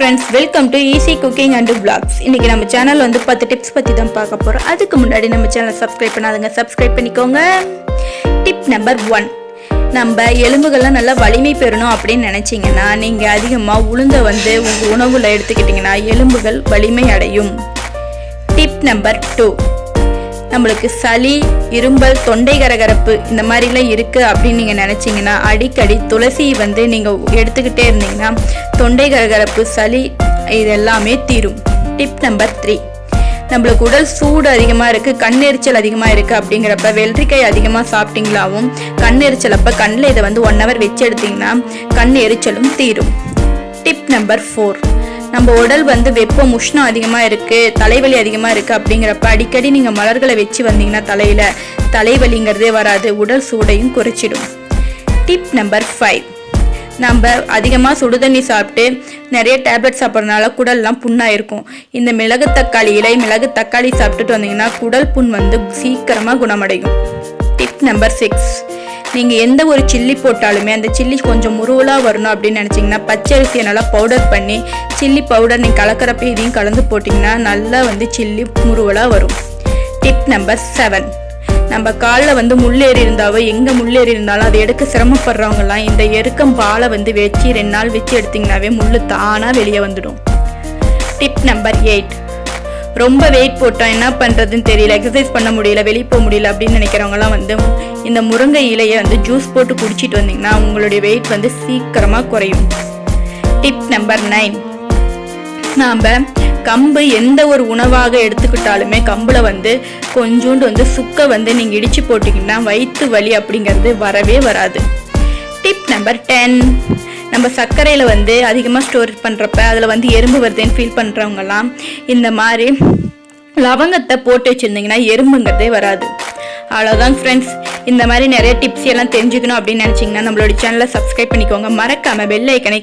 friends, welcome to Easy Cooking and Vlogs. இன்னைக்கு நம்ம சேனல்ல வந்து 10 டிப்ஸ் பத்தி தான் பார்க்க போறோம். அதுக்கு முன்னாடி நம்ம சேனலை சப்ஸ்கிரைப் பண்ணாதவங்க சப்ஸ்கிரைப் பண்ணிக்கோங்க. Tip number 1. நம்ம எலும்புகள்லாம் நல்லா வலிமை பெறணும் அப்படின்னு நினைச்சீங்கன்னா நீங்க அதிகமா உளுந்த வந்து உங்க உணவுல எடுத்துக்கிட்டீங்கன்னா எலும்புகள் வலிமை அடையும். Tip number 2. நம்மளுக்கு சளி, இரும்பல், தொண்டை கரகரப்பு இந்த மாதிரிலாம் இருக்குது அப்படின்னு நீங்கள் நினச்சிங்கன்னா அடிக்கடி துளசி வந்து நீங்கள் எடுத்துக்கிட்டே இருந்தீங்கன்னா தொண்டை கரகரப்பு, சளி இது எல்லாமே தீரும். Tip number 3. நம்மளுக்கு உடல் சூடு அதிகமாக இருக்குது, கண் எரிச்சல் அதிகமாக இருக்குது அப்படிங்கிறப்ப வெள்ளரிக்காய் அதிகமாக சாப்பிட்டீங்களாவும் கண் எரிச்சல் அப்போ கண்ணில் இதை வந்து 1 hour வச்சு எடுத்திங்கன்னா கண் எரிச்சலும் தீரும். Tip number 4. நம்ம உடல் வந்து வெப்பம், உஷ்ணம் அதிகமாக இருக்குது, தலைவலி அதிகமாக இருக்குது அப்படிங்கிறப்ப அடிக்கடி நீங்கள் மலர்களை வச்சு வந்தீங்கன்னா தலைவலிங்கிறதே வராது, உடல் சூடையும் குறைச்சிடும். Tip number 5. நம்ம அதிகமாக சுடுதண்ணி சாப்பிட்டு நிறைய டேப்லெட் சாப்பிட்றதுனால குடல்லாம் புண்ணாக இருக்கும். இந்த மிளகு தக்காளி சாப்பிட்டுட்டு வந்தீங்கன்னா குடல் புண் வந்து சீக்கிரமாக குணமடையும். Tip number 6. நீங்கள் எந்த ஒரு சில்லி போட்டாலுமே அந்த சில்லி கொஞ்சம் முருவலாக வரணும் அப்படின்னு நினச்சிங்கன்னா பச்சரிசியை நல்லா பவுடர் பண்ணி சில்லி பவுடர் நீங்கள் கலக்கிறப்ப இதையும் கலந்து போட்டிங்கன்னா நல்லா வந்து சில்லி முருவலாக வரும். Tip number 7. நம்ம காலில் வந்து முள்ளேறி இருந்தாவோ எங்கே முள்ளேறி இருந்தாலும் அதை எடுக்க சிரமப்படுறவங்கலாம் இந்த எருக்கம் பாலை வந்து வச்சு 2 நாள் வச்சு எடுத்திங்கனாவே முள்ளு தானாக வெளியே வந்துடும். Tip number 8. ரொம்ப வெயிட் போட்டோம், என்ன பண்ணுறதுன்னு தெரியல, எக்ஸசைஸ் பண்ண முடியல, வெளியே போக முடியல அப்படின்னு நினைக்கிறவங்கலாம் வந்து இந்த முருங்கை இலையை வந்து ஜூஸ் போட்டு குடிச்சிட்டு வந்தீங்கன்னா உங்களுடைய வெயிட் வந்து சீக்கிரமாக குறையும். Tip number 9. நாம் கம்பு எந்த ஒரு உணவாக எடுத்துக்கிட்டாலுமே கம்பில் வந்து கொஞ்சோண்டு வந்து சுக்கை வந்து நீங்கள் இடித்து போட்டிங்கன்னா வயிற்று வலி அப்படிங்கிறது வரவே வராது. Tip number 10. நம்ம சர்க்கரையில் வந்து அதிகமாக ஸ்டோர் பண்ணுறப்ப அதில் வந்து எறும்பு வருதுன்னு ஃபீல் பண்ணுறவங்கலாம் இந்த மாதிரி லவங்கத்தை போட்டு வச்சுருந்தீங்கன்னா எறும்புங்கிறதே வராது. அவ்வளோதான் ஃப்ரெண்ட்ஸ். இந்த மாதிரி நிறைய டிப்ஸ் எல்லாம் தெரிஞ்சுக்கணும் அப்படின்னு நினச்சிங்கன்னா நம்மளோட சேனலை சப்ஸ்கிரைப் பண்ணிக்கோங்க. மறக்காமல் பெல் ஐக்கனை